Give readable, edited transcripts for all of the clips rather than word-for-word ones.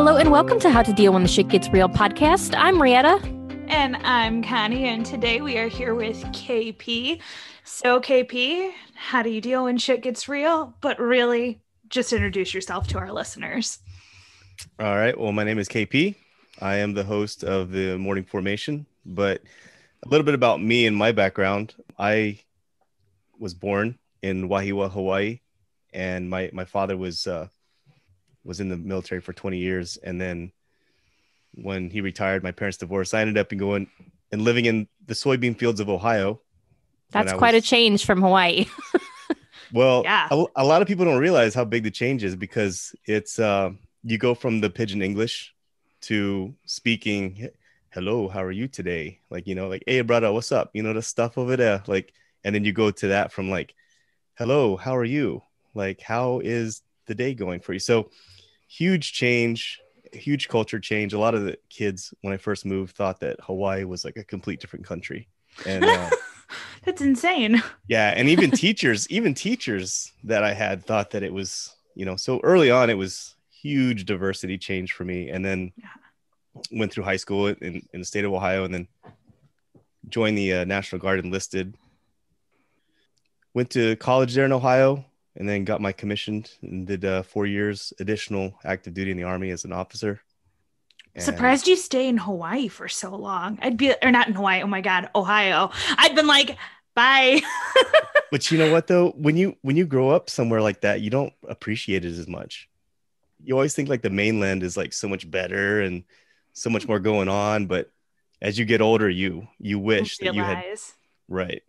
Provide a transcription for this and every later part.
Hello and welcome to How to Deal When the Shit Gets Real podcast. I'm Rietta. And I'm Connie, and today we are here with KP. So KP, how do you deal when shit gets real? But really, just introduce yourself to our listeners. All right. Well, my name is KP. I am the host of the Morning Formation, but a little bit about me and my background. I was born in Wahiawa, Hawaii, and my father was in the military for 20 years. And then when he retired, my parents divorced. I ended up going and living in the soybean fields of Ohio. That's quite a change from Hawaii. Well, yeah. A lot of people don't realize how big the change is because it's you go from the pidgin English to speaking, hello, how are you today? Like, hey, brother, what's up? The stuff over there. Like, and then you go to that from like, hello, how are you? Like, how is the day going for you? So huge change, huge culture change. A lot of the kids, when I first moved, thought that Hawaii was like a complete different country. And that's insane. Yeah. And even teachers that I had thought that it was, so early on, it was huge diversity change for me. And then went through high school in the state of Ohio and then joined the National Guard, enlisted. Went to college there in Ohio and then got my commissioned and did 4 years additional active duty in the Army as an officer. And surprised you stay in Hawaii for so long. Or not in Hawaii. Oh my God, Ohio. I'd been like, bye. But you know what though? When you grow up somewhere like that, you don't appreciate it as much. You always think like the mainland is like so much better and so much more going on. But as you get older, you wish that you had. Right.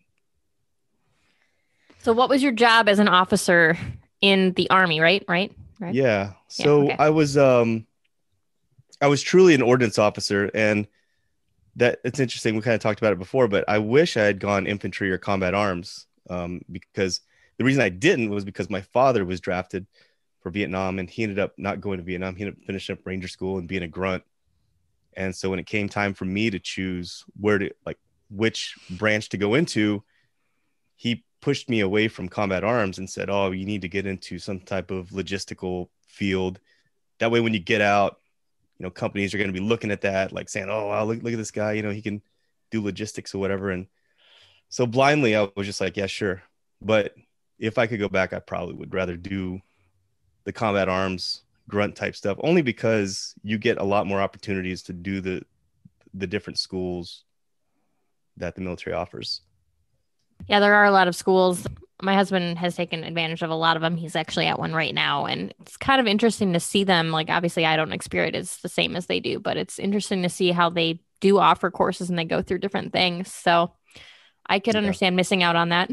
So what was your job as an officer in the Army, right? Yeah. So yeah, okay. I was truly an ordnance officer, and that it's interesting. We kind of talked about it before, but I wish I had gone infantry or combat arms because the reason I didn't was because my father was drafted for Vietnam and he ended up not going to Vietnam. He ended up finishing up Ranger School and being a grunt. And so when it came time for me to choose which branch to go into, he pushed me away from combat arms and said, oh, you need to get into some type of logistical field. That way, when you get out, companies are going to be looking at that, like saying, oh, wow, look at this guy, he can do logistics or whatever. And so blindly, I was just like, yeah, sure. But if I could go back, I probably would rather do the combat arms grunt type stuff, only because you get a lot more opportunities to do the different schools that the military offers. Yeah, there are a lot of schools. My husband has taken advantage of a lot of them. He's actually at one right now. And it's kind of interesting to see them. Like, obviously, I don't experience it the same as they do, but it's interesting to see how they do offer courses and they go through different things. So I could understand missing out on that.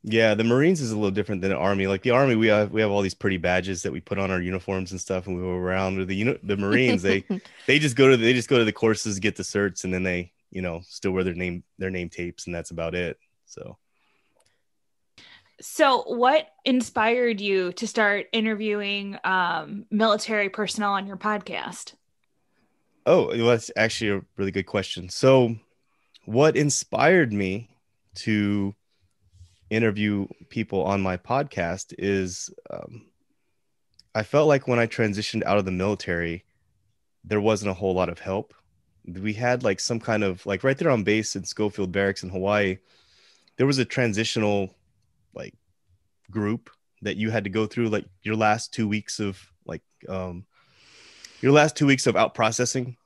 Yeah, the Marines is a little different than the Army. Like the Army, we have all these pretty badges that we put on our uniforms and stuff, and we go around with the Marines. they just go to the courses, get the certs, and then they still wear their name tapes, and that's about it. So what inspired you to start interviewing military personnel on your podcast? Oh, well, that's actually a really good question. So what inspired me to interview people on my podcast is I felt like when I transitioned out of the military, there wasn't a whole lot of help. We had like some kind of like right there on base in Schofield Barracks in Hawaii, there was a transitional like group that you had to go through like your last 2 weeks of out processing.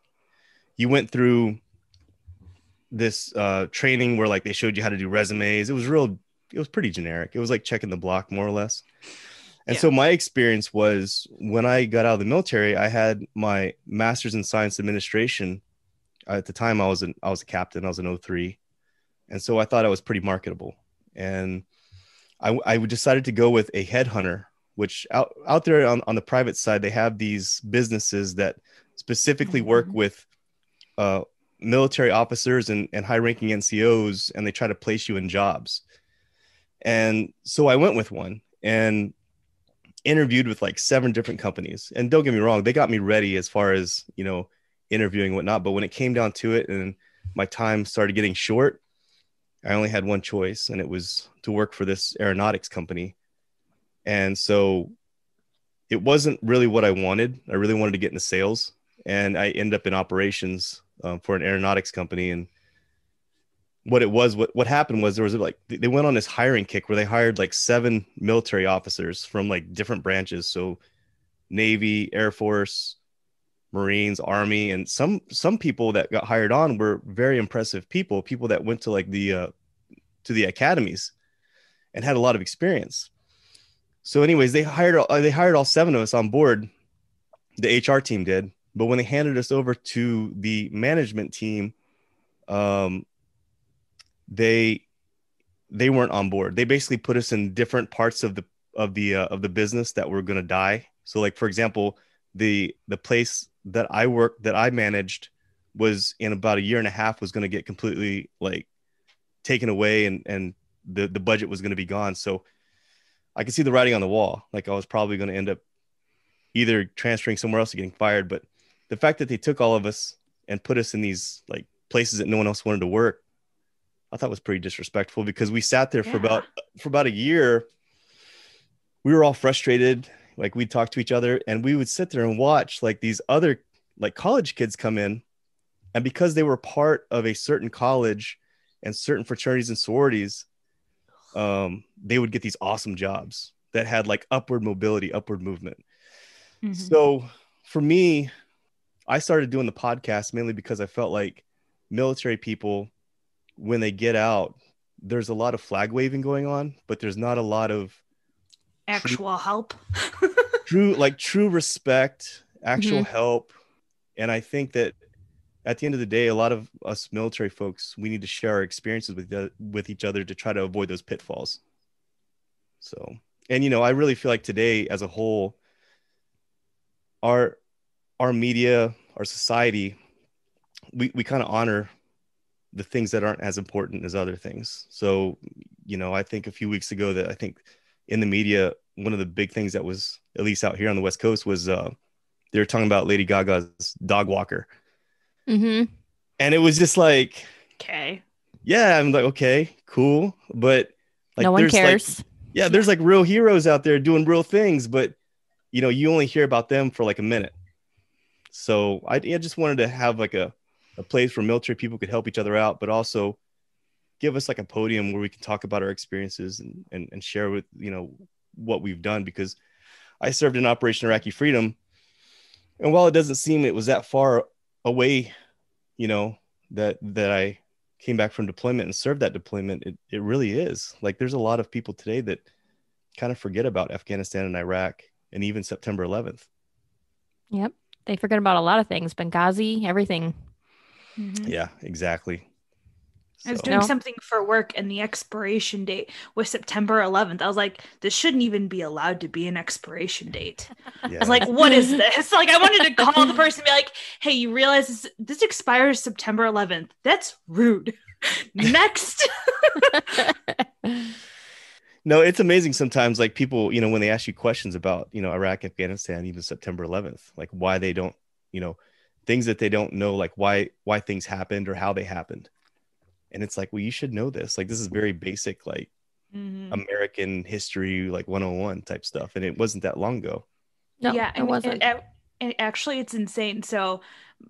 You went through this training where like they showed you how to do resumes. It was pretty generic. It was like checking the block more or less. And so my experience was when I got out of the military, I had my master's in science administration. At the time I was a captain. I was an 03. And so I thought I was pretty marketable. And I decided to go with a headhunter, which out there on the private side, they have these businesses that specifically work with military officers and high-ranking NCOs, and they try to place you in jobs. And so I went with one and interviewed with like 7 different companies. And don't get me wrong, they got me ready as far as, interviewing and whatnot. But when it came down to it and my time started getting short, I only had one choice, and it was to work for this aeronautics company. And so it wasn't really what I wanted. I really wanted to get into sales, and I ended up in operations for an aeronautics company. And what happened was there was like they went on this hiring kick where they hired like 7 military officers from like different branches, so Navy, Air Force, Marines, Army, and some people that got hired on were very impressive people that went to like the to the academies and had a lot of experience. So anyways, they hired all 7 of us on board. The HR team did, but when they handed us over to the management team, um, they weren't on board. They basically put us in different parts of the business that were going to die. So like, for example, the place that I managed was in about a year and a half was going to get completely like taken away, and the budget was going to be gone. So I could see the writing on the wall. Like I was probably going to end up either transferring somewhere else or getting fired. But the fact that they took all of us and put us in these like places that no one else wanted to work, I thought was pretty disrespectful, because we sat there for about a year. We were all frustrated. Like we'd talk to each other, and we would sit there and watch like these other like college kids come in. And because they were part of a certain college and certain fraternities and sororities, they would get these awesome jobs that had like upward mobility, upward movement. Mm-hmm. So for me, I started doing the podcast mainly because I felt like military people, when they get out, there's a lot of flag waving going on, but there's not a lot of actual help. true respect, actual help. And I think that at the end of the day, a lot of us military folks, we need to share our experiences with each other to try to avoid those pitfalls. So, and I really feel like today as a whole, our media, our society, we kind of honor the things that aren't as important as other things. So, I think a few weeks ago that I think in the media, one of the big things that was, at least out here on the West Coast, was they were talking about Lady Gaga's dog walker. Mm-hmm. And it was just like, okay. Yeah, I'm like, okay, cool. But like, no one cares. Like, there's like real heroes out there doing real things, but you only hear about them for like a minute. So I just wanted to have like a place where military people could help each other out, but also give us like a podium where we can talk about our experiences and share with, what we've done, because I served in Operation Iraqi Freedom. And while it doesn't seem it was that far away, that I came back from deployment and served that deployment, it really is. Like there's a lot of people today that kind of forget about Afghanistan and Iraq and even September 11th. Yep. They forget about a lot of things, Benghazi, everything. Mm-hmm. Yeah, exactly. I was doing something for work, and the expiration date was September 11th. I was like, this shouldn't even be allowed to be an expiration date. Yeah. I was like, what is this? Like, I wanted to call the person and be like, hey, you realize this expires September 11th. That's rude. Next. No, it's amazing sometimes, like people, when they ask you questions about, Iraq, Afghanistan, even September 11th, like why they don't, things that they don't know, like why things happened or how they happened. And it's like, well, you should know this. Like, this is very basic, like American history, like 101 type stuff. And it wasn't that long ago. No, yeah, it wasn't. And actually, it's insane. So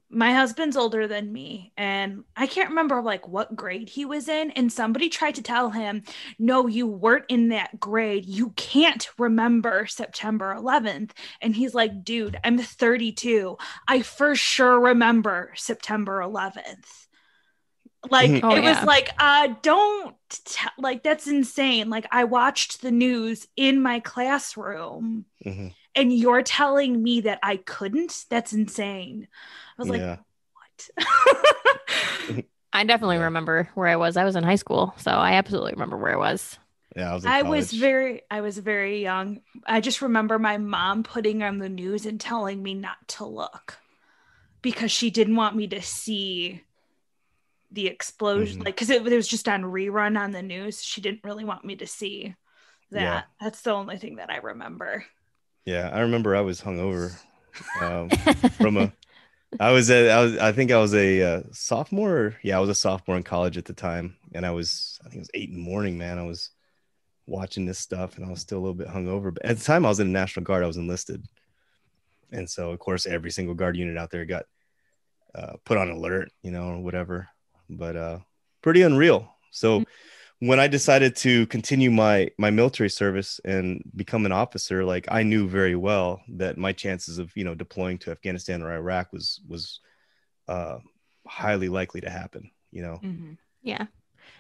my husband's older than me, and I can't remember like what grade he was in. And somebody tried to tell him, no, you weren't in that grade. You can't remember September 11th. And he's like, dude, I'm 32. I for sure remember September 11th. Like, it was like, like, that's insane. Like, I watched the news in my classroom and you're telling me that I couldn't? That's insane. I was like, what? I definitely remember where I was. I was in high school, so I absolutely remember where I was. Yeah, I was very young. I just remember my mom putting on the news and telling me not to look because she didn't want me to see the explosion, like, because it was just on rerun on the news. She didn't really want me to see that. Yeah. That's the only thing that I remember. Yeah, I remember I was hungover I think I was a sophomore. I was a sophomore in college at the time, and I think it was 8 a.m, man. I was watching this stuff, and I was still a little bit hungover. But at the time I was in the National Guard, I was enlisted. And so, of course, every single guard unit out there got put on alert, or whatever. But pretty unreal. So when I decided to continue my military service and become an officer, like, I knew very well that my chances of, deploying to Afghanistan or Iraq was highly likely to happen, Mm-hmm. Yeah.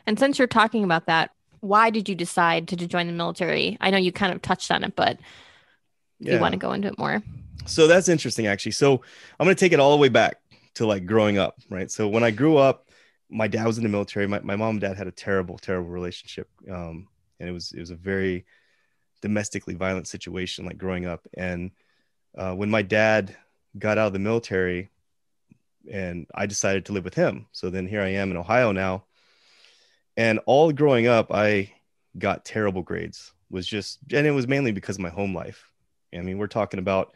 And since you're talking about that, why did you decide to join the military? I know you kind of touched on it, but if you want to go into it more. So that's interesting, actually. So I'm going to take it all the way back to like growing up, right? So when I grew up, my dad was in the military. My mom and dad had a terrible, terrible relationship. And it was a very domestically violent situation, like, growing up. And when my dad got out of the military, and I decided to live with him. So then here I am in Ohio now. And all growing up, I got terrible grades. And it was mainly because of my home life. I mean, we're talking about,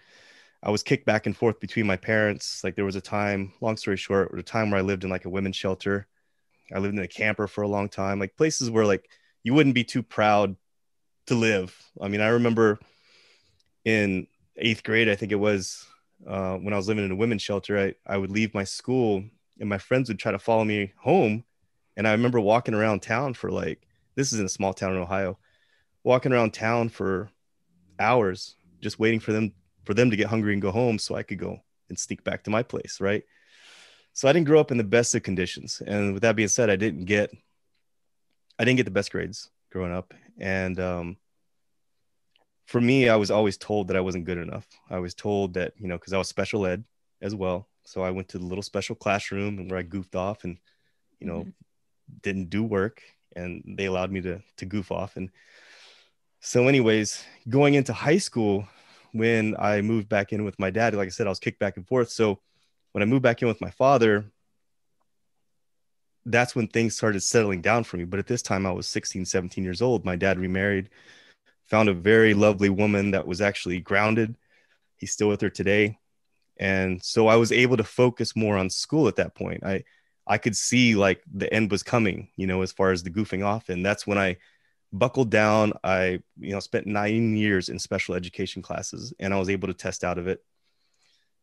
I was kicked back and forth between my parents. Like, there was a time, long story short, there was a time where I lived in like a women's shelter. I lived in a camper for a long time, like places where like you wouldn't be too proud to live. I mean, I remember in 8th grade, I think it was, when I was living in a women's shelter, I would leave my school and my friends would try to follow me home. And I remember walking around town for like, this is in a small town in Ohio, walking around town for hours, just waiting for them to get hungry and go home so I could go and sneak back to my place. Right. So I didn't grow up in the best of conditions. And with that being said, I didn't get the best grades growing up. And for me, I was always told that I wasn't good enough. I was told that, because I was special ed as well. So I went to the little special classroom and where I goofed off and, didn't do work, and they allowed me to goof off. And so anyways, going into high school, when I moved back in with my dad, like I said, I was kicked back and forth. So when I moved back in with my father, that's when things started settling down for me. But at this time I was 16, 17 years old. My dad remarried, found a very lovely woman that was actually grounded. He's still with her today. And so I was able to focus more on school at that point. I could see like the end was coming, as far as the goofing off. And that's when I buckled down. I, spent 9 years in special education classes, and I was able to test out of it.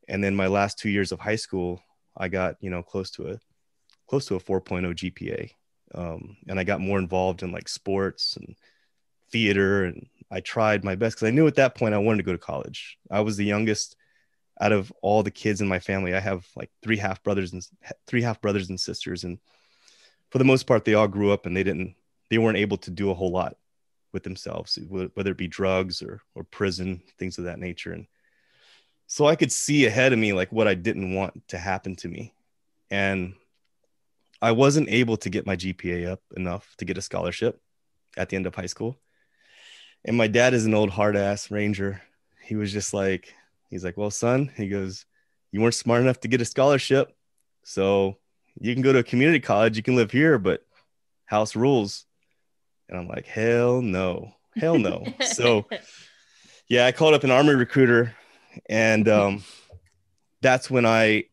And then my last 2 years of high school, I got, close to a 4.0 GPA. And I got more involved in like sports and theater. And I tried my best because I knew at that point I wanted to go to college. I was the youngest out of all the kids in my family. I have like three half brothers and sisters. And for the most part, they all grew up and they weren't able to do a whole lot with themselves, whether it be drugs or prison, things of that nature. And so I could see ahead of me, like, what I didn't want to happen to me. And I wasn't able to get my GPA up enough to get a scholarship at the end of high school. And my dad is an old hard ass Ranger. He was just like, he's like, well, son, he goes, you weren't smart enough to get a scholarship. So you can go to a community college, you can live here, but house rules. And I'm like, hell no. So yeah, I called up an Army recruiter, and that's when I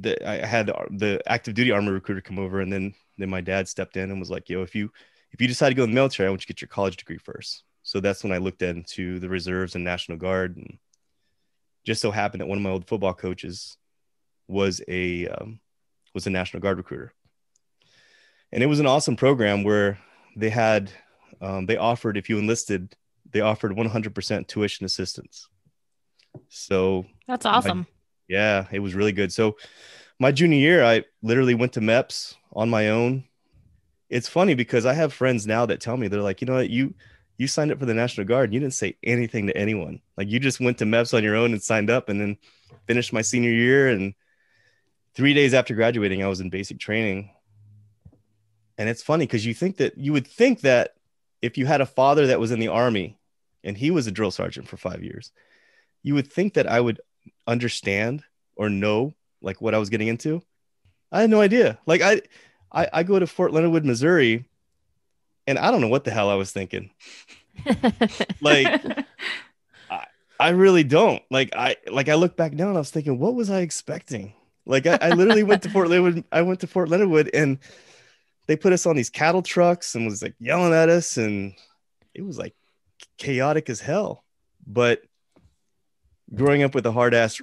had the active duty Army recruiter come over. And then my dad stepped in and was like, yo, if you decide to go in the military, I want you to get your college degree first. So that's when I looked into the reserves and National Guard. And just so happened that one of my old football coaches was a National Guard recruiter. And it was an awesome program where they offered, if you enlisted, they offered 100% tuition assistance. So that's awesome. Yeah, it was really good. So my junior year, I literally went to MEPS on my own. It's funny because I have friends now that tell me, they're like, you know what, you signed up for the National Guard and you didn't say anything to anyone. Like, you just went to MEPS on your own and signed up, and then finished my senior year. And 3 days after graduating, I was in basic training. And it's funny because you would think that if you had a father that was in the Army and he was a drill sergeant for 5 years, you would think that I would understand or know like what I was getting into. I had no idea. Like, I go to Fort Leonard Wood, Missouri, and I don't know what the hell I was thinking. Like, I really don't. I look back now and I was thinking, what was I expecting? Like, I literally went to Fort Leonard Wood. I went to Fort Leonard Wood, and they put us on these cattle trucks and was like yelling at us, and it was like chaotic as hell. But growing up with a hard ass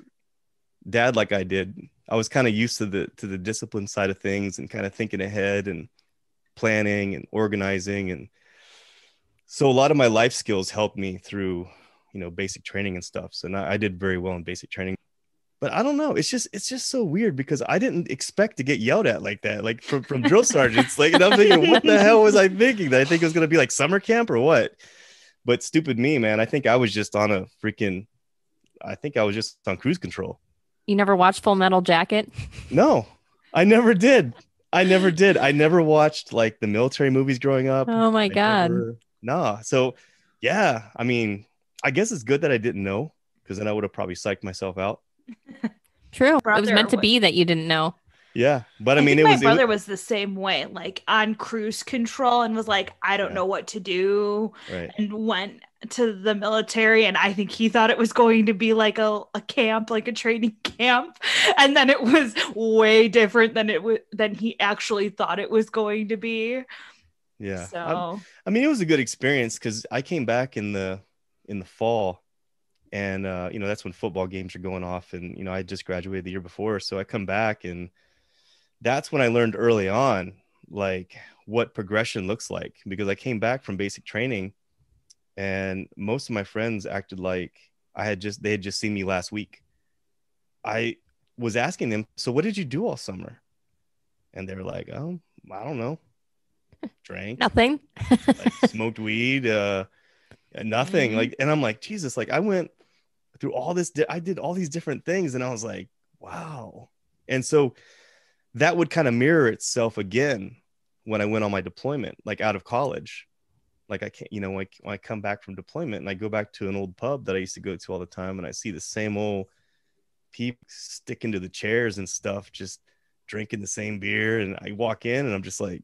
dad like I did, I was kind of used to the discipline side of things and kind of thinking ahead and planning and organizing. And so a lot of my life skills helped me through, basic training and stuff. So I did very well in basic training. But I don't know. It's just so weird because I didn't expect to get yelled at like that, like from drill sergeants. Like, and I'm thinking, what the hell was I thinking? That I think it was going to be like summer camp or what? But stupid me, man. I think I was just on cruise control. You never watched Full Metal Jacket? No, I never did. I never watched like the military movies growing up. Oh my God. Nah. So yeah, I mean, I guess it's good that I didn't know, because then I would have probably psyched myself out. True. It was meant to be that you didn't know. Yeah. But I mean, my brother was the same way, like on cruise control, and was like, I don't know what to do. Right. And went to the military, and I think he thought it was going to be like a camp, like a training camp. And then it was way different than he actually thought it was going to be. Yeah. So I mean, it was a good experience because I came back in the fall. And, that's when football games are going off. And, I just graduated the year before. So I come back, and that's when I learned early on, like, what progression looks like, because I came back from basic training and most of my friends acted like they had just seen me last week. I was asking them, so what did you do all summer? And they were like, oh, I don't know. Drank. Nothing. Like, smoked weed. Nothing. Like, and I'm like, Jesus, like I went through all this, I did all these different things, and I was like, wow. And so that would kind of mirror itself again when I went on my deployment, like out of college. Like I can't, when I come back from deployment and I go back to an old pub that I used to go to all the time, and I see the same old people sticking to the chairs and stuff, just drinking the same beer. And I walk in and I'm just like,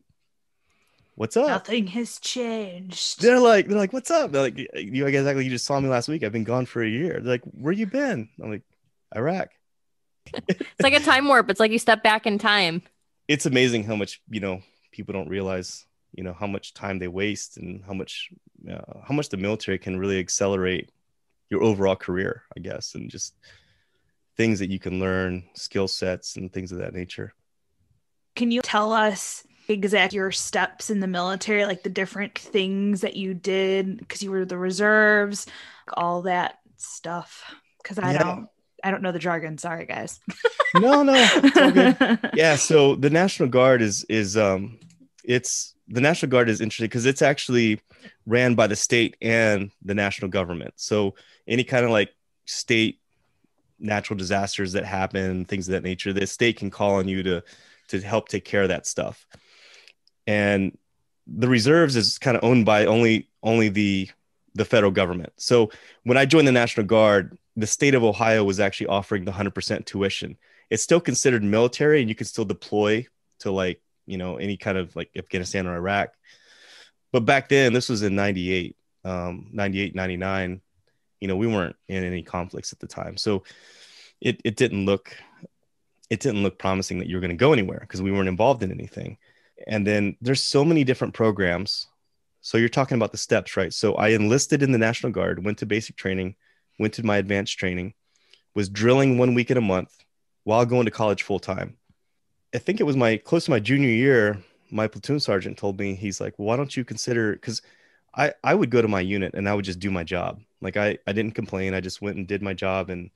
what's up? Nothing has changed. They're like, what's up? They're like, you guys act like you just saw me last week. I've been gone for a year. They're like, where you been? I'm like, Iraq. It's like a time warp. It's like you step back in time. It's amazing how much, people don't realize, how much time they waste, and how much the military can really accelerate your overall career, I guess, and just things that you can learn, skill sets and things of that nature. Can you tell us exact your steps in the military, like the different things that you did, because you were the reserves, all that stuff? Because I don't know the jargon. Sorry, guys. No, it's all good. Yeah, so the National Guard is the National Guard is interesting because it's actually ran by the state and the national government. So any kind of like state natural disasters that happen, things of that nature, the state can call on you to help take care of that stuff. And the reserves is kind of owned by only the federal government. So when I joined the National Guard, the state of Ohio was actually offering the 100% tuition. It's still considered military, and you can still deploy to like, any kind of like Afghanistan or Iraq. But back then, this was in 98, 99, we weren't in any conflicts at the time. So it didn't look promising that you were going to go anywhere because we weren't involved in anything. And then there's so many different programs. So you're talking about the steps, right? So I enlisted in the National Guard, went to basic training, went to my advanced training, was drilling 1 week in a month while going to college full time. I think it was close to my junior year, my platoon sergeant told me, he's like, well, why don't you consider, because I would go to my unit and I would just do my job. Like I didn't complain. I just went and did my job and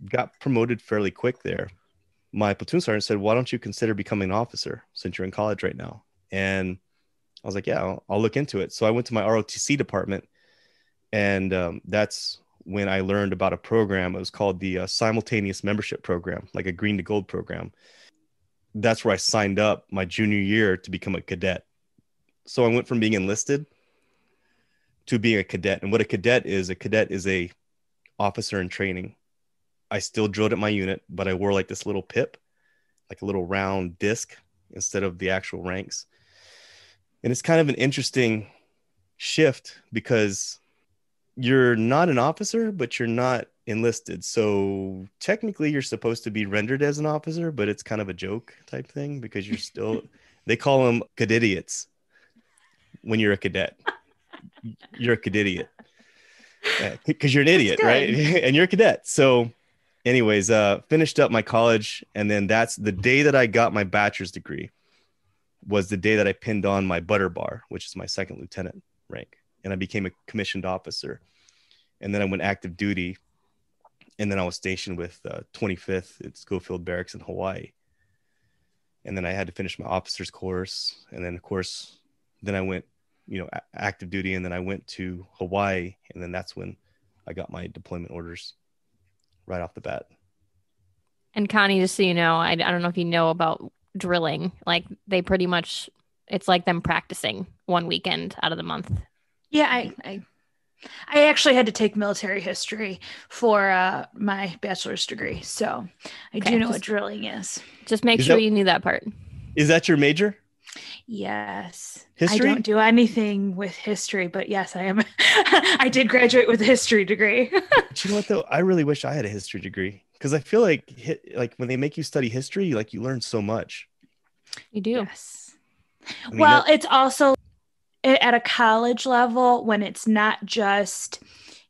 got promoted fairly quick there. My platoon sergeant said, why don't you consider becoming an officer since you're in college right now? And I was like, yeah, I'll look into it. So I went to my ROTC department, and that's when I learned about a program. It was called the Simultaneous Membership Program, like a green to gold program. That's where I signed up my junior year to become a cadet. So I went from being enlisted to being a cadet. And what a cadet is a officer in training. I still drilled at my unit, but I wore like this little pip, like a little round disc instead of the actual ranks. And it's kind of an interesting shift because you're not an officer, but you're not enlisted. So technically you're supposed to be rendered as an officer, but it's kind of a joke type thing because you're still, they call them cadidiots when you're a cadet. You're a cadetiot because you're an idiot, right? And you're a cadet. So anyways, finished up my college. And then that's the day that I got my bachelor's degree was the day that I pinned on my butter bar, which is my second lieutenant rank. And I became a commissioned officer. And then I went active duty. And then I was stationed with 25th at Schofield Barracks in Hawaii. And then I had to finish my officer's course. And then, of course, then I went, active duty. And then I went to Hawaii. And then that's when I got my deployment orders right off the bat. And Connie, just so you know, I don't know if you know about drilling. Like they pretty much, it's like them practicing one weekend out of the month. Yeah, I actually had to take military history for my bachelor's degree, so I do know what drilling is. Just make sure you knew that part. Is that your major? Yes. History? I don't do anything with history, but yes, I am. I did graduate with a history degree. But you know what, though? I really wish I had a history degree because I feel like when they make you study history, like you learn so much. You do. Yes. I mean, well, it's also at a college level when it's not just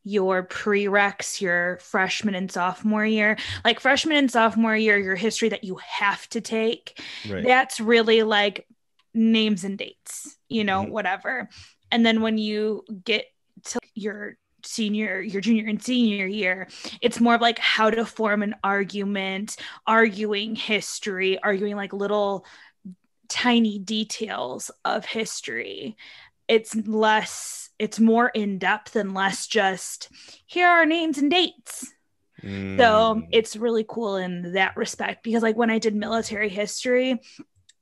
your prereqs, your freshman and sophomore year. Like freshman and sophomore year, your history that you have to take, right. That's really like names and dates, whatever. And then when you get to your junior and senior year, it's more of like how to form an argument, arguing history, arguing like little tiny details of history. It's more in depth and less just here are names and dates. So it's really cool in that respect because like when I did military history,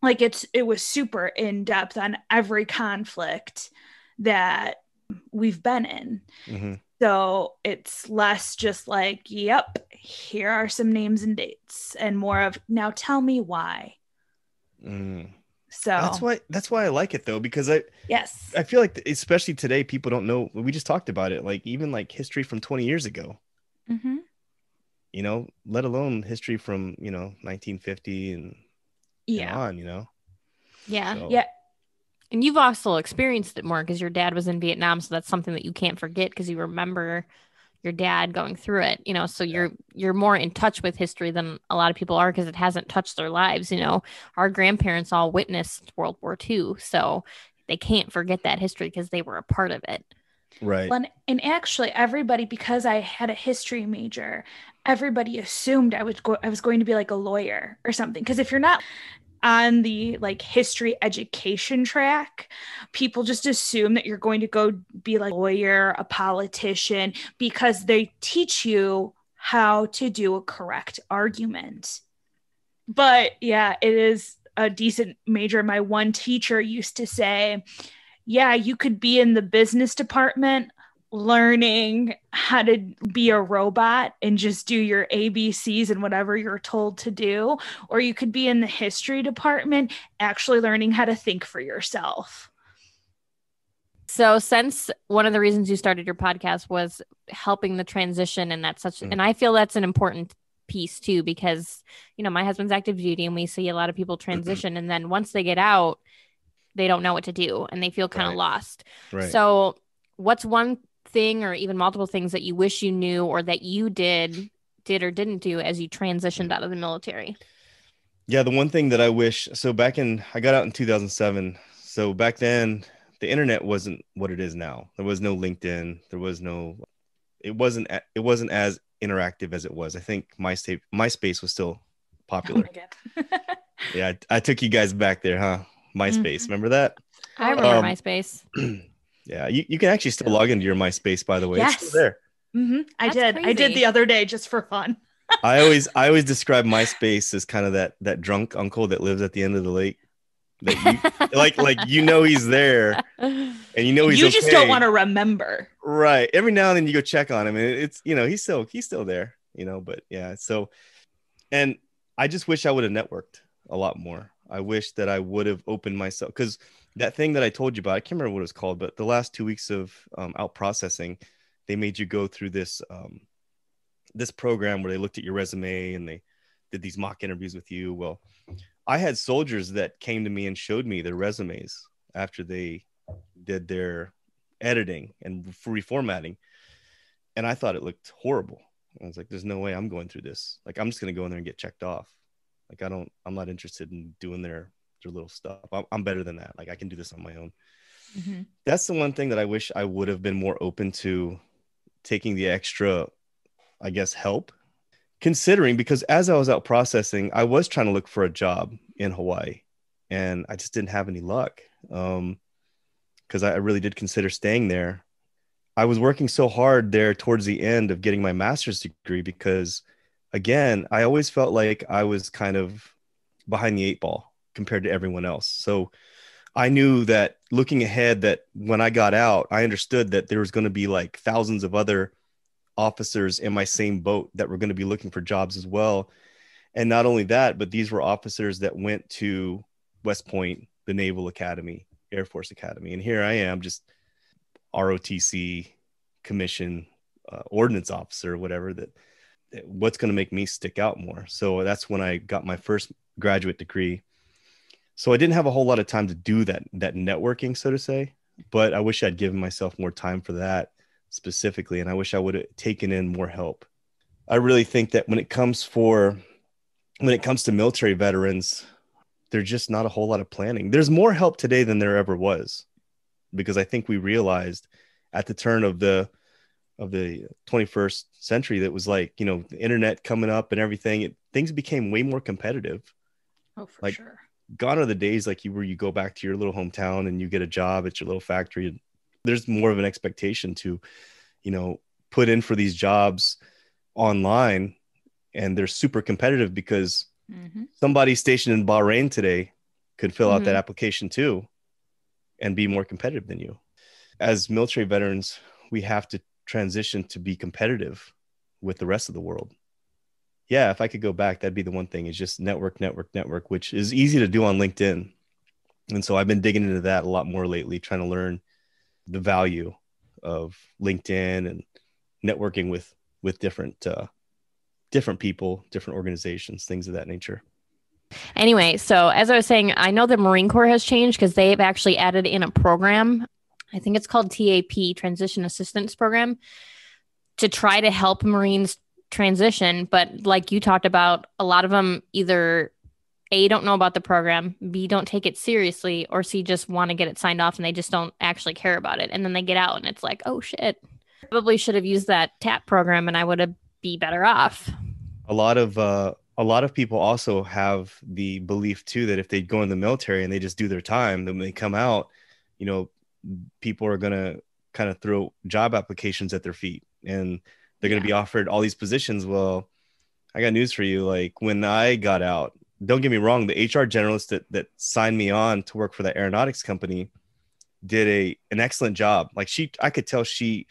like it was super in depth on every conflict that we've been in. Mm-hmm. So it's less just like, yep, here are some names and dates and more of now tell me why. So that's why I like it though, because I feel like especially today, people don't know. We just talked about it, like even like history from 20 years ago, let alone history from, 1950 and on, Yeah. So. Yeah. And you've also experienced it more because your dad was in Vietnam. So that's something that you can't forget because you remember your dad going through it, so you're more in touch with history than a lot of people are because it hasn't touched their lives. Our grandparents all witnessed World War II, so they can't forget that history because they were a part of it. Right. Well, and actually everybody, because I had a history major, everybody assumed I was going to be like a lawyer or something. Because if you're not on the like history education track, people just assume that you're going to go be like a lawyer, a politician, because they teach you how to do a correct argument. But yeah, it is a decent major. My one teacher used to say, yeah, you could be in the business department learning how to be a robot and just do your ABCs and whatever you're told to do, or you could be in the history department actually learning how to think for yourself. So since one of the reasons you started your podcast was helping the transition, and that's and I feel that's an important piece too, because, my husband's active duty and we see a lot of people transition and then once they get out, they don't know what to do and they feel kind of lost. Right. So what's one thing or even multiple things that you wish you knew or that you did or didn't do as you transitioned out of the military? Yeah, the one thing that I wish, so I got out in 2007. So back then the internet wasn't what it is now. There was no LinkedIn. It wasn't as interactive as it was. I think MySpace was still popular. Oh Yeah, I took you guys back there, huh? MySpace. Mm-hmm. Remember that? I remember MySpace. Yeah, you can actually still log into your MySpace, by the way. Yes. It's still there. Mm-hmm. I did the other day just for fun. I always describe MySpace as kind of that drunk uncle that lives at the end of the lake. That he's there, and he's you just don't want to remember. Right. Every now and then you go check on him, and it's he's still there. But yeah. So, and I just wish I would have networked a lot more. I wish that I would have opened myself, because that thing that I told you about, I can't remember what it was called, but the last 2 weeks of out processing, they made you go through this this program where they looked at your resume and they did these mock interviews with you. Well, I had soldiers that came to me and showed me their resumes after they did their editing and reformatting. And I thought it looked horrible. I was like, there's no way I'm going through this. Like, I'm just going to go in there and get checked off. Like, I'm not interested in doing their little stuff. I'm better than that. Like, I can do this on my own. Mm-hmm. That's the one thing that I wish I would have been more open to taking the extra, I guess, help, considering, because as I was out processing, I was trying to look for a job in Hawaii and I just didn't have any luck. Because I really did consider staying there. I was working so hard there towards the end of getting my master's degree because, again, I always felt like I was kind of behind the 8 ball compared to everyone else. So I knew that looking ahead, that when I got out, I understood that there was going to be like thousands of other officers in my same boat that were going to be looking for jobs as well. And not only that, but these were officers that went to West Point, the Naval Academy, Air Force Academy. And here I am, just ROTC commission, ordnance officer, whatever, what's going to make me stick out more. So that's when I got my first graduate degree. So I didn't have a whole lot of time to do that networking, so to say, but I wish I'd given myself more time for that specifically. And I wish I would have taken in more help. I really think that when it comes to military veterans, there's just not a whole lot of planning. There's more help today than there ever was, because I think we realized at the turn of the 21st century that was like, the internet coming up and everything, things became way more competitive. Oh, for sure. Gone are the days like where you go back to your little hometown and you get a job at your little factory. And there's more of an expectation to, put in for these jobs online, and they're super competitive because somebody stationed in Bahrain today could fill out that application too and be more competitive than you. As military veterans, we have to transition to be competitive with the rest of the world. Yeah, if I could go back, that'd be the one thing, is just network, which is easy to do on LinkedIn. And so I've been digging into that a lot more lately, trying to learn the value of LinkedIn and networking with different people, different organizations, things of that nature. Anyway, so as I was saying, I know the Marine Corps has changed because they've actually added in a program. I think it's called TAP, Transition Assistance Program, to try to help Marines transition. But like you talked about, a lot of them either A, don't know about the program, B, don't take it seriously, or C, just want to get it signed off and they just don't actually care about it. And then they get out and it's like, oh shit, probably should have used that TAP program and I would have be better off. A lot of people also have the belief too that if they go in the military and they just do their time, then when they come out, people are going to kind of throw job applications at their feet and they're going to be offered all these positions. Well, I got news for you. Like, when I got out, don't get me wrong, the HR generalist that signed me on to work for the aeronautics company did an excellent job. Like, I could tell she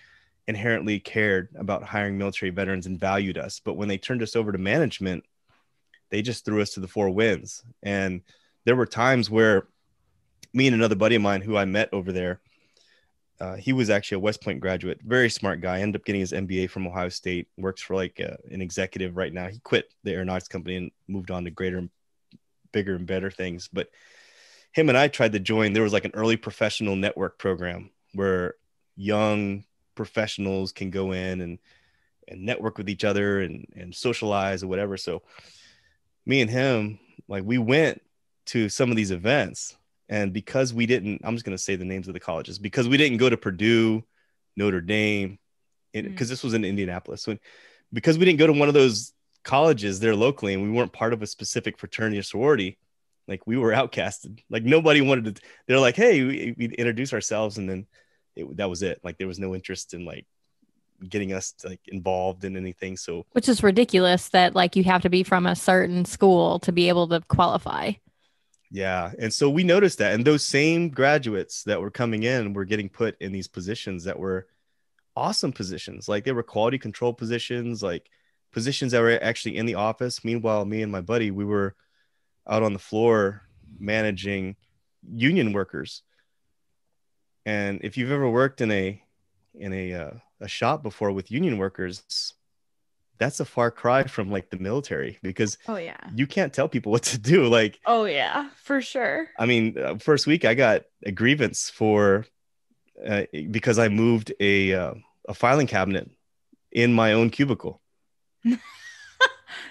inherently cared about hiring military veterans and valued us. But when they turned us over to management, they just threw us to the 4 winds. And there were times where me and another buddy of mine who I met over there, he was actually a West Point graduate, very smart guy, ended up getting his MBA from Ohio State, works for like an executive right now. He quit the aeronautics company and moved on to greater, bigger and better things. But him and I tried to join. There was like an early professional network program where young professionals can go in and network with each other and socialize or whatever. So me and him, like, we went to some of these events, and because we didn't, I'm just going to say the names of the colleges, because we didn't go to Purdue, Notre Dame, because this was in Indianapolis. So because we didn't go to one of those colleges there locally and we weren't part of a specific fraternity or sorority, like, we were outcasted. Like, nobody wanted to, they're like, hey, we introduce ourselves. And then that was it. Like, there was no interest in like getting us like involved in anything. So, which is ridiculous that like you have to be from a certain school to be able to qualify. Yeah. And so we noticed that, and those same graduates that were coming in were getting put in these positions that were awesome positions. Like, they were quality control positions, like positions that were actually in the office. Meanwhile, me and my buddy, we were out on the floor managing union workers. And if you've ever worked in a shop before with union workers, that's a far cry from like the military, because oh yeah, you can't tell people what to do. Like, oh yeah, for sure. I mean, first week I got a grievance for because I moved a filing cabinet in my own cubicle.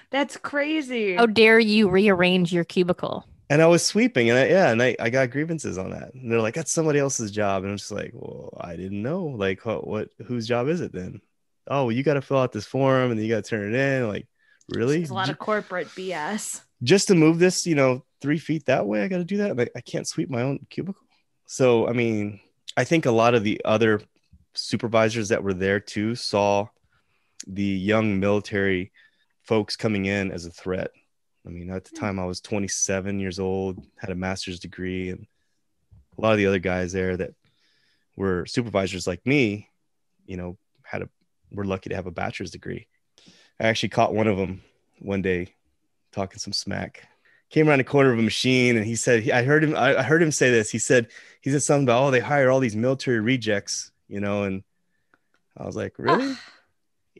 That's crazy. How dare you rearrange your cubicle? And I was sweeping, and I got grievances on that. And they're like, "That's somebody else's job," and I'm just like, "Well, I didn't know. Like, whose job is it then? Oh, well, you got to fill out this form, and then you got to turn it in. Like, really? It's a lot of corporate BS. Just to move this, 3 feet that way, I got to do that. Like, I can't sweep my own cubicle. So, I mean, I think a lot of the other supervisors that were there too saw the young military folks coming in as a threat. I mean, at the time I was 27 years old, had a master's degree, and a lot of the other guys there that were supervisors like me, were lucky to have a bachelor's degree. I actually caught one of them one day talking some smack. Came around the corner of a machine, and he said, I heard him say this. He said something about, oh, they hire all these military rejects, and I was like, really?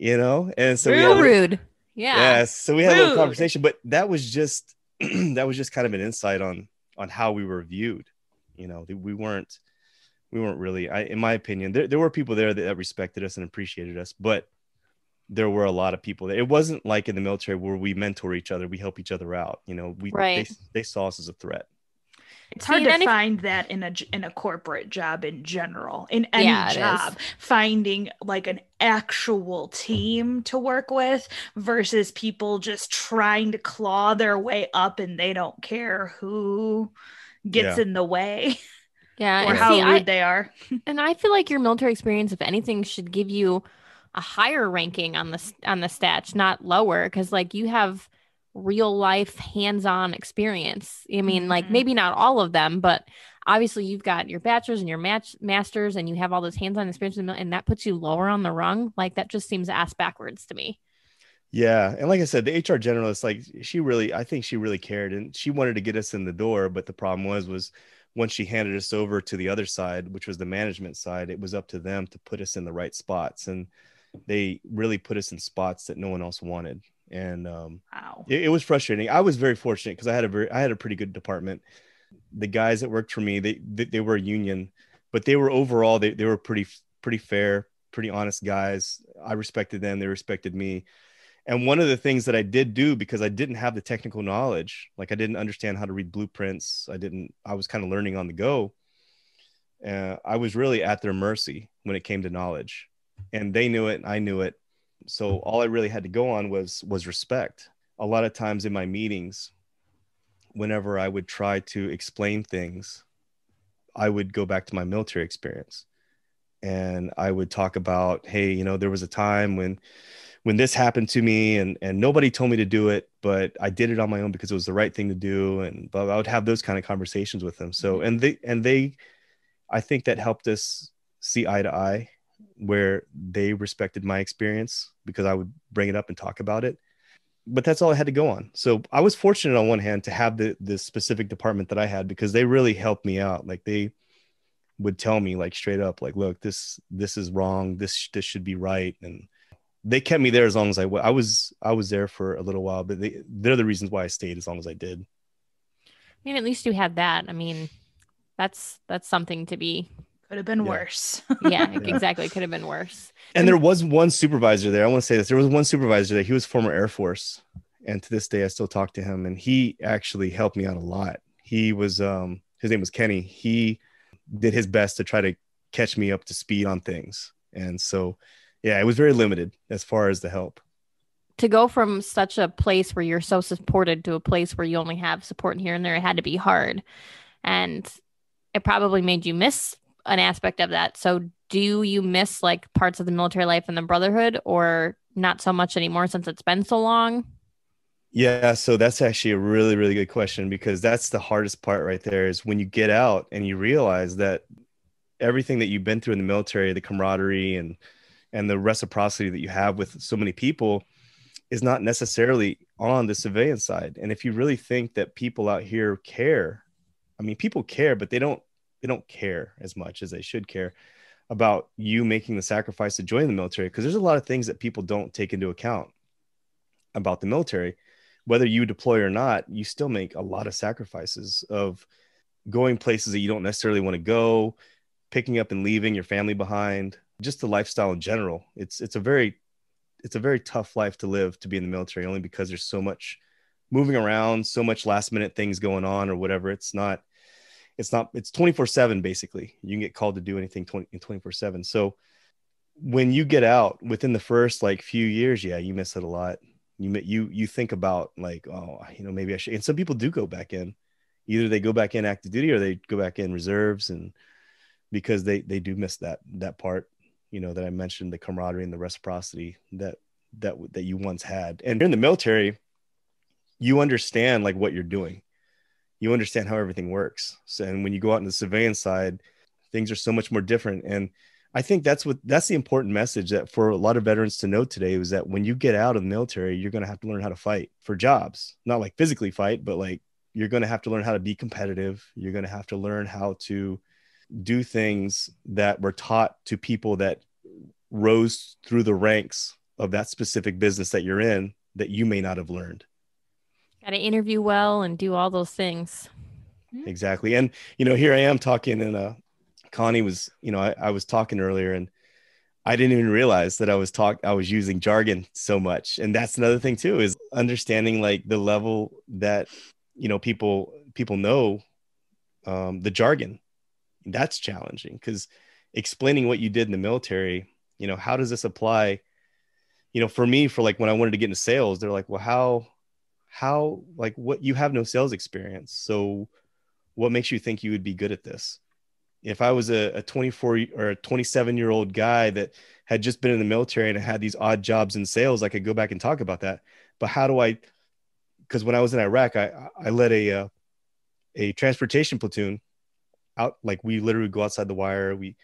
And so rude. Yeah. So we had a little conversation, but that was just that was just kind of an insight on how we were viewed. We weren't really, in my opinion, there were people there that respected us and appreciated us, but there were a lot of people there. It wasn't like in the military where we mentor each other, we help each other out. They saw us as a threat. It's hard to find that in a corporate job in general, in any job, finding like an actual team to work with versus people just trying to claw their way up and they don't care who gets in the way. Yeah. Or how rude they are. And I feel like your military experience, if anything, should give you a higher ranking on the stats, not lower, because like you have real life hands-on experience. I mean, like maybe not all of them, but obviously you've got your bachelor's and your master's, and you have all this hands-on experience, and that puts you lower on the rung. Like that just seems ass backwards to me. Yeah. And like I said, the HR generalist, like I think she really cared, and she wanted to get us in the door. But the problem was once she handed us over to the other side, which was the management side, it was up to them to put us in the right spots. And they really put us in spots that no one else wanted. And it was frustrating. I was very fortunate because I had a pretty good department. The guys that worked for me, they were a union, but they were overall, they were pretty fair, pretty honest guys. I respected them. They respected me. And one of the things that I did do, because I didn't have the technical knowledge, like I didn't understand how to read blueprints. I was kind of learning on the go. I was really at their mercy when it came to knowledge, and they knew it and I knew it. So all I really had to go on was respect. A lot of times in my meetings, whenever I would try to explain things, I would go back to my military experience, and I would talk about, hey, there was a time when this happened to me, and nobody told me to do it, but I did it on my own because it was the right thing to do. And but I would have those kind of conversations with them. So, and they, I think that helped us see eye to eye, where they respected my experience because I would bring it up and talk about it. But that's all I had to go on. So I was fortunate on one hand to have the specific department that I had, because they really helped me out. Like they would tell me like straight up, like, look, this is wrong. This should be right. And they kept me there as long as I was there for a little while, but they're the reasons why I stayed as long as I did. I mean, at least you had that. I mean, that's something to be. Could have been worse. Yeah, exactly. Could have been worse. And there was one supervisor there. I want to say this. There was one supervisor there. He was former Air Force. And to this day, I still talk to him. And he actually helped me out a lot. He was, his name was Kenny. He did his best to try to catch me up to speed on things. And so, yeah, it was very limited as far as the help. To go from such a place where you're so supported to a place where you only have support here and there, it had to be hard. And it probably made you miss an aspect of that. So do you miss like parts of the military life and the brotherhood, or not so much anymore since it's been so long? Yeah, so that's actually a really, really good question, because that's the hardest part right there, is when you get out and you realize that everything that you've been through in the military, the camaraderie and the reciprocity that you have with so many people, is not necessarily on the civilian side. And if you really think that people out here care, I mean, people care, but they don't care as much as they should care about you making the sacrifice to join the military, because there's a lot of things that people don't take into account. about the military. Whether you deploy or not, you still make a lot of sacrifices of going places that you don't necessarily want to go, picking up and leaving your family behind, just the lifestyle in general. It's a very tough life to live, to be in the military, only because there's so much moving around, so much last minute things going on or whatever. It's 24/7 basically. You can get called to do anything 24/7. So when you get out within the first like few years, yeah, you miss it a lot. You think about like, oh, maybe I should. And some people do go back in. Either they go back in active duty or they go back in reserves, and because they do miss that part, that I mentioned, the camaraderie and the reciprocity that you once had. And in the military, you understand like what you're doing. You understand how everything works. So, and when you go out in the civilian side, things are so much more different. And I think that's the important message that for a lot of veterans to know today, was that when you get out of the military, you're going to have to learn how to fight for jobs, not like physically fight, but like you're going to have to learn how to be competitive. You're going to have to learn how to do things that were taught to people that rose through the ranks of that specific business that you're in, that you may not have learned. Got to interview well and do all those things. Exactly. And, here I am talking, and Connie was, I was talking earlier, and I didn't even realize that I was using jargon so much. And that's another thing too, is understanding like the level that, people know the jargon. That's challenging, because explaining what you did in the military, how does this apply? For me, for like when I wanted to get into sales, they're like, well, how, like, what, you have no sales experience. So what makes you think you would be good at this? If I was a 24 or a 27-year-old guy that had just been in the military and had these odd jobs in sales, I could go back and talk about that. But how do I, because when I was in Iraq, I led a transportation platoon out. Like we literally go outside the wire. We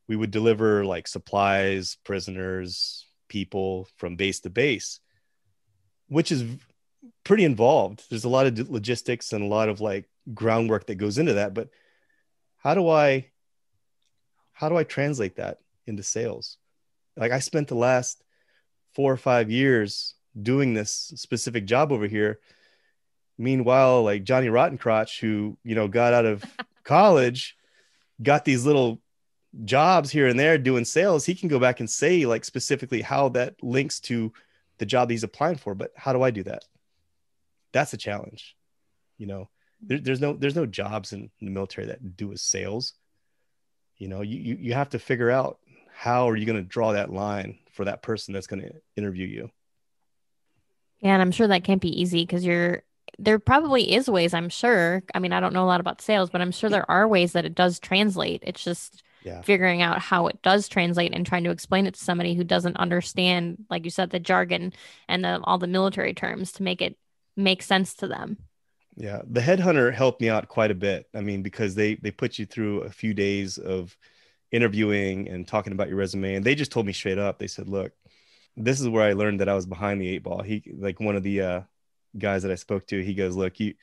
would deliver like supplies, prisoners, people from base to base, which is pretty involved. There's a lot of logistics and a lot of like groundwork that goes into that. But how do I translate that into sales? Like I spent the last 4 or 5 years doing this specific job over here. Meanwhile, like Johnny Rottencrotch, who, got out of college, got these little jobs here and there doing sales, he can go back and say like specifically how that links to the job he's applying for. But how do I do that? That's a challenge. There's no jobs in the military that do with sales. You have to figure out how are you going to draw that line for that person that's going to interview you. Yeah, and I'm sure that can't be easy, because there probably is ways, I'm sure. I mean, I don't know a lot about sales, but I'm sure there are ways that it does translate. It's just figuring out how it does translate and trying to explain it to somebody who doesn't understand, like you said, the jargon and all the military terms to make it make sense to them. Yeah, the headhunter helped me out quite a bit. I mean, because they put you through a few days of interviewing and talking about your resume, and they just told me straight up. They said, "Look, this is where I learned that I was behind the 8 ball." He, like one of the guys that I spoke to, he goes, "Look, you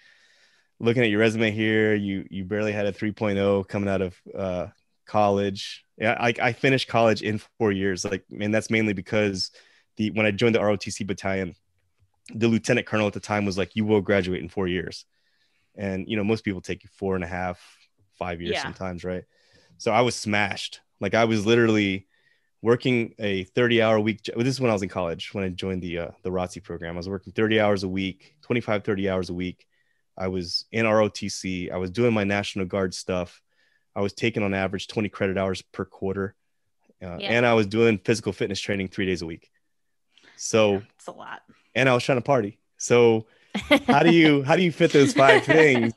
looking at your resume here, you barely had a 3.0 coming out of college." Yeah, I finished college in 4 years, like, and that's mainly because when I joined the ROTC battalion, the lieutenant colonel at the time was like, "You will graduate in 4 years." And, most people take 4.5, 5 years sometimes. Right. So I was smashed. Like I was literally working a 30-hour week. This is when I was in college, when I joined the ROTC program. I was working 30 hours a week, 25, 30 hours a week. I was in ROTC. I was doing my National Guard stuff. I was taking on average 20 credit hours per quarter. And I was doing physical fitness training 3 days a week. So it's a lot. And I was trying to party. So how do you fit those 5 things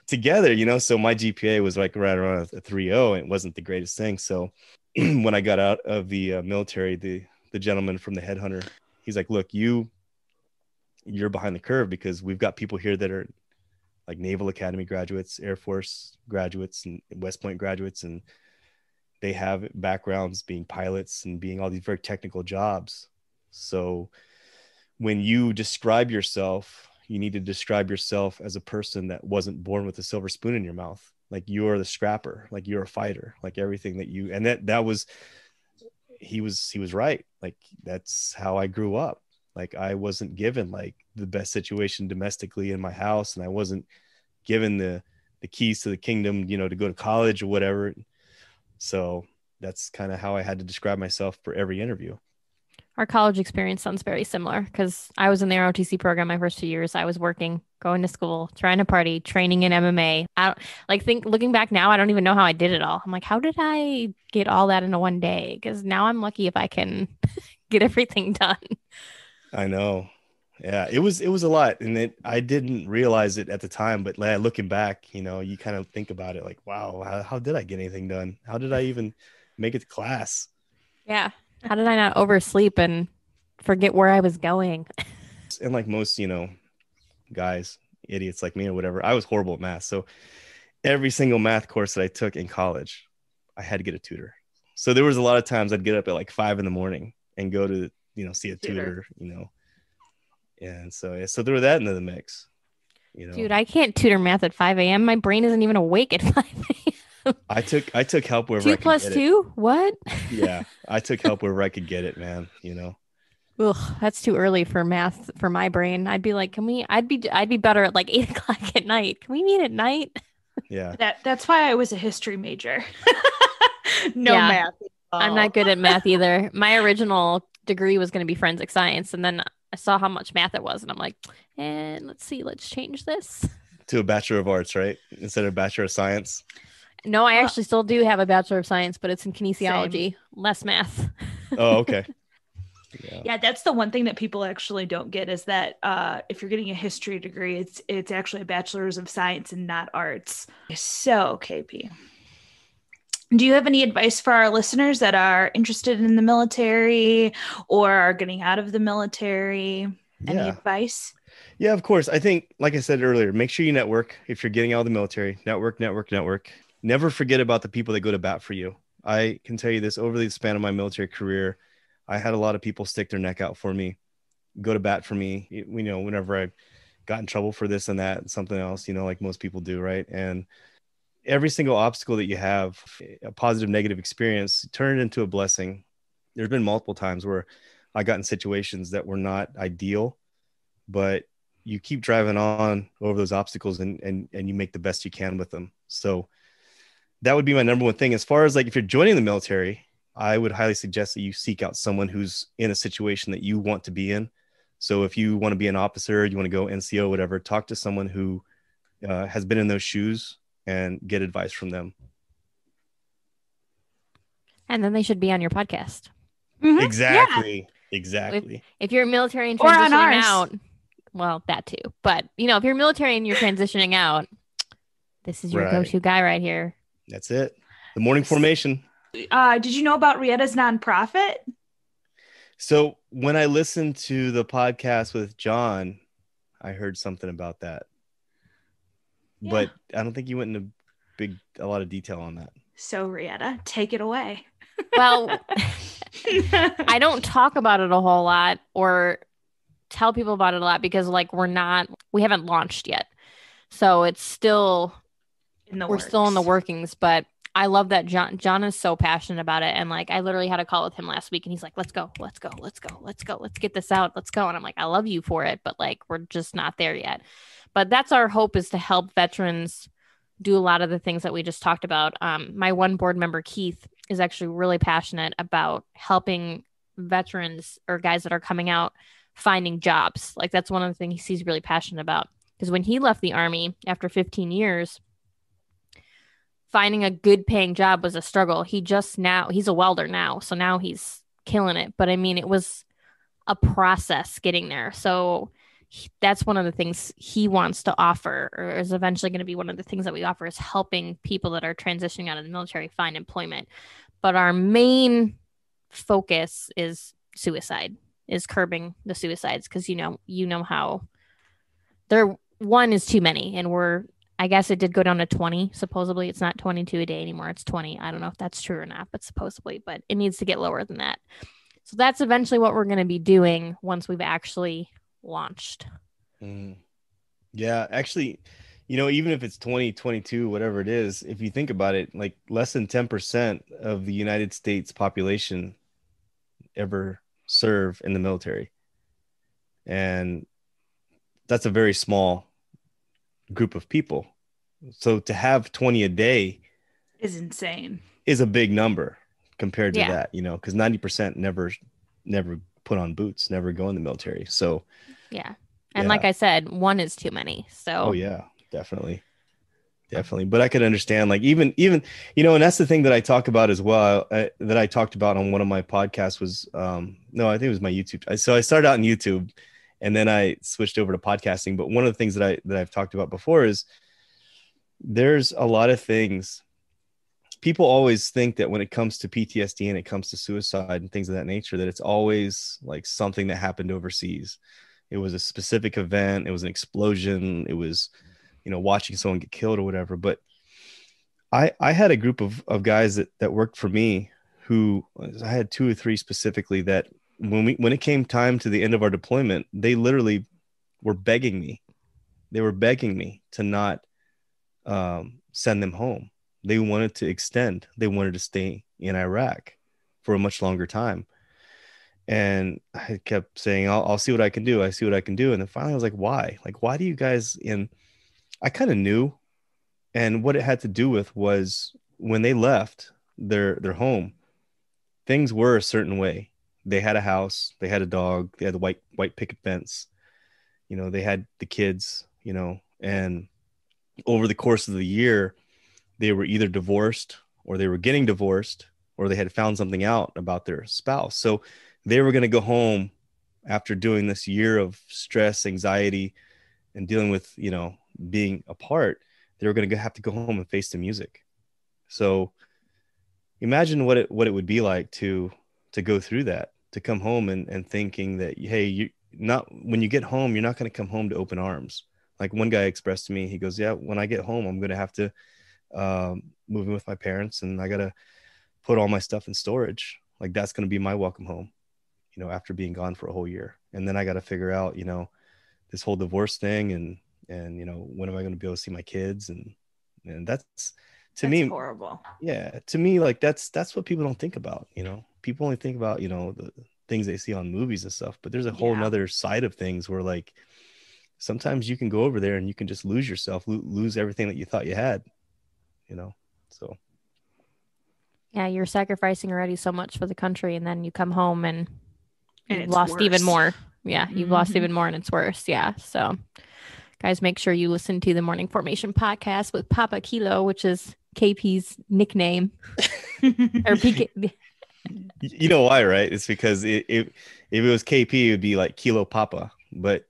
together? So my GPA was like right around a 3.0, and it wasn't the greatest thing. So when I got out of the military, the gentleman from the headhunter, he's like, "Look, you're behind the curve, because we've got people here that are like Naval Academy graduates, Air Force graduates, and West Point graduates, and they have backgrounds being pilots and being all these very technical jobs. So when you describe yourself, you need to describe yourself as a person that wasn't born with a silver spoon in your mouth. Like you're the scrapper, like you're a fighter, like everything that he was right. Like that's how I grew up. Like I wasn't given like the best situation domestically in my house, and I wasn't given the keys to the kingdom, to go to college or whatever. So that's kind of how I had to describe myself for every interview. Our college experience sounds very similar because I was in the ROTC program my first 2 years. I was working, going to school, trying to party, training in MMA. Looking back now, I don't even know how I did it all. I'm like, how did I get all that into one day? Because now I'm lucky if I can get everything done. I know. Yeah, it was a lot, and I didn't realize it at the time, but looking back, you kind of think about it like, wow, how did I get anything done? How did I even make it to class? Yeah. How did I not oversleep and forget where I was going? And like most, guys, idiots like me or whatever, I was horrible at math. So every single math course that I took in college, I had to get a tutor. So there was a lot of times I'd get up at like 5 a.m. and go to, see a tutor, And so there was that into the mix. Dude, I can't tutor math at 5 a.m. My brain isn't even awake at 5 a.m. I took help wherever 2 I could plus get 2? It. What? Yeah, I took help wherever I could get it, man. Ugh, that's too early for math for my brain. I'd be like, I'd be better at like 8 o'clock at night. Can we meet at night? Yeah. That's why I was a history major. No math. I'm not good at math either. My original degree was going to be forensic science, and then I saw how much math it was, and I'm like, let's change this to a Bachelor of Arts, right? Instead of Bachelor of Science. No, I actually still do have a Bachelor of Science, but it's in kinesiology, less math. Oh, okay. Yeah, that's the one thing that people actually don't get is that if you're getting a history degree, it's actually a bachelor's of science and not arts. So, KP, do you have any advice for our listeners that are interested in the military or are getting out of the military? Any advice? Yeah, of course. I think, like I said earlier, make sure you network. If you're getting out of the military, network. Never forget about the people that go to bat for you. I can tell you this, over the span of my military career, I had a lot of people stick their neck out for me, go to bat for me, whenever I got in trouble for this and that and something else, like most people do, right? And every single obstacle that you have, a positive, negative experience, turn it into a blessing. There's been multiple times where I got in situations that were not ideal, but you keep driving on over those obstacles and you make the best you can with them. So that would be my number one thing. As far as like, if you're joining the military, I would highly suggest that you seek out someone who's in a situation that you want to be in. So if you want to be an officer, you want to go NCO, whatever, talk to someone who has been in those shoes and get advice from them. And then they should be on your podcast. Mm-hmm. Exactly. Yeah. Exactly. If you're military and transitioning out, well, that too. But, if you're military and you're transitioning out, this is your go-to guy right here. That's it. The morning formation. Did you know about Rietta's nonprofit? So when I listened to the podcast with John, I heard something about that. Yeah. But I don't think you went into a lot of detail on that. So Rietta, take it away. Well, I don't talk about it a whole lot or tell people about it a lot because we haven't launched yet. So it's still still in the workings, but I love that John is so passionate about it. And I literally had a call with him last week and he's like, let's go. Let's get this out. Let's go. And I'm like, I love you for it, but we're just not there yet. But that's our hope, is to help veterans do a lot of the things that we just talked about. My one board member, Keith, is actually really passionate about helping veterans or guys that are coming out finding jobs. That's one of the things he's really passionate about. Because when he left the Army after 15 years, finding a good paying job was a struggle. He's a welder now. So now he's killing it. But it was a process getting there. So that's one of the things he wants to offer, or is eventually going to be one of the things that we offer, is helping people that are transitioning out of the military find employment. But our main focus is suicide, is curbing the suicides. Because, you know how one is too many. And I guess it did go down to 20. Supposedly it's not 22 a day anymore. It's 20. I don't know if that's true or not, but supposedly, but it needs to get lower than that. So that's eventually what we're going to be doing once we've actually launched. Yeah, actually, even if it's 20, 22, whatever it is, if you think about it, less than 10% of the United States population ever serve in the military. And that's a very small group of people. So to have 20 a day is insane. Is a big number compared to that, because 90% never put on boots, never go in the military. So yeah. And like I said, one is too many. So oh yeah, definitely. But I could understand, like, even and that's the thing that I talk about as well, that I talked about on one of my podcasts was no, I think it was my YouTube. So I started out in YouTube and then I switched over to podcasting. But one of the things that I've talked about before is there's a lot of things. People always think that when it comes to PTSD and it comes to suicide and things of that nature, that it's always like something that happened overseas. It was a specific event. It was an explosion. It was, watching someone get killed or whatever. But I had a group of guys that worked for me who, I had 2 or 3 specifically, that when it came time to the end of our deployment, they literally were begging me. They were begging me to not send them home. They wanted to extend. They wanted to stay in Iraq for a much longer time. And I kept saying, I'll see what I can do. I see what I can do. And then finally I was like, why? Like, why do you guys I kind of knew. And what it had to do with was when they left their home, things were a certain way. They had a house, they had a dog, they had the white picket fence, they had the kids, and over the course of the year, they were either divorced or they were getting divorced or they had found something out about their spouse. So they were going to go home after doing this year of stress, anxiety, and dealing with, being apart. They were going to have to go home and face the music. So imagine what it would be like to go through that, to come home and thinking that, hey, when you get home, you're not going to come home to open arms. Like one guy expressed to me, he goes, yeah, when I get home, I'm going to have to move in with my parents and I got to put all my stuff in storage. Like that's going to be my welcome home, after being gone for a whole year. And then I got to figure out, this whole divorce thing and, when am I going to be able to see my kids? And that's me horrible. Yeah. To me, like that's what people don't think about, people only think about, the things they see on movies and stuff, but there's a whole nother side of things where like, sometimes you can go over there and you can just lose yourself, lose everything that you thought you had, so. Yeah. You're sacrificing already so much for the country and then you come home and you've lost worse. Even more. Yeah. You've lost even more and it's worse. Yeah. So guys, make sure you listen to the Morning Formation podcast with Papa Kilo, which is KP's nickname. Or PK. You know why, right? It's because if it was KP, it would be like Kilo Papa. But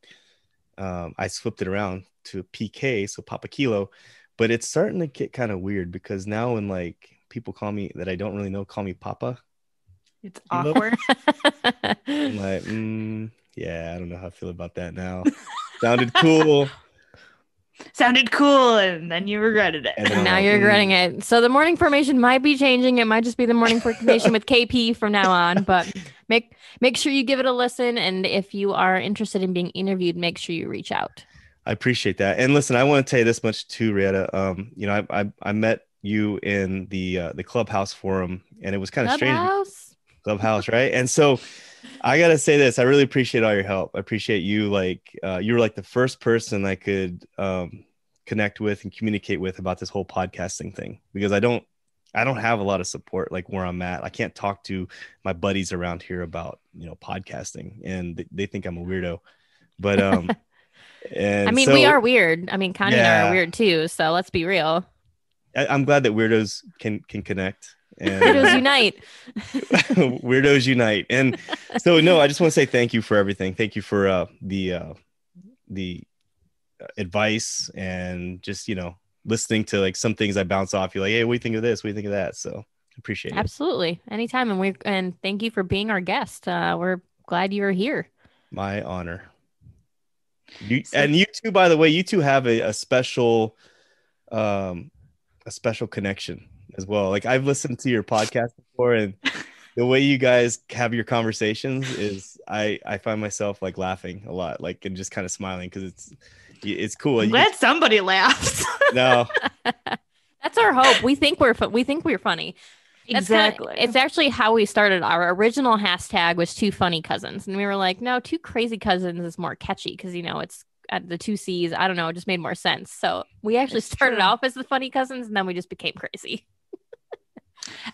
I flipped it around to PK, so Papa Kilo. But it's starting to get kind of weird because now when like people call me that I don't really know, call me Papa. It's awkward. I'm like, yeah, I don't know how I feel about that now. Sounded cool. And then you regretted it. And now you're regretting it. So the Morning Formation might be changing. It might just be the Morning Formation with KP from now on. But make sure you give it a listen. And if you are interested in being interviewed, make sure you reach out. I appreciate that. And listen, I want to tell you this much too, Rieta. I met you in the Clubhouse forum, and it was kind of strange. Clubhouse, right? And so I gotta say this: I really appreciate all your help. I appreciate you. Like you were like the first person I could connect with and communicate with about this whole podcasting thing, because I don't have a lot of support like where I'm at. I can't talk to my buddies around here about podcasting, and they think I'm a weirdo. But and I mean, we are weird. I mean, Connie and I are weird too. So let's be real. I'm glad that weirdos can connect. And weirdos unite. Weirdos unite. And so no, I just want to say thank you for everything. Thank you for the advice and just listening to like some things I bounce off you, like, hey, what do you think of this, what do you think of that? So appreciate it. Absolutely, anytime. And thank you for being our guest. We're glad you were here. My honor. And you two, by the way, you two have a special connection as well. Like I've listened to your podcast before, and the way you guys have your conversations is I find myself like laughing a lot, like, and just kind of smiling because it's cool. I'm glad somebody laughs. No, that's our hope. We think we're funny. Exactly. It's actually how we started. Our original hashtag was two funny cousins. And we were like, no, two crazy cousins is more catchy because, it's at the two C's. I don't know. It just made more sense. So we actually started off as the funny cousins and then we just became crazy.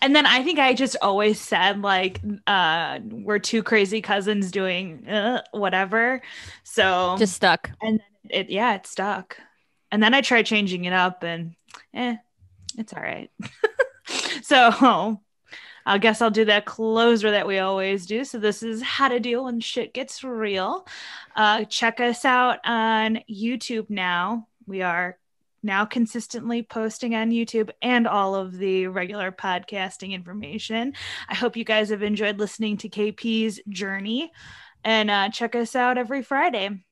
And then I think I just always said like, we're two crazy cousins doing whatever. So just stuck. And it stuck. And then I tried changing it up and it's all right. So I guess I'll do that closer that we always do. So this is how to deal when shit gets real. Check us out on YouTube now. We are now consistently posting on YouTube and all of the regular podcasting information. I hope you guys have enjoyed listening to KP's journey, and check us out every Friday.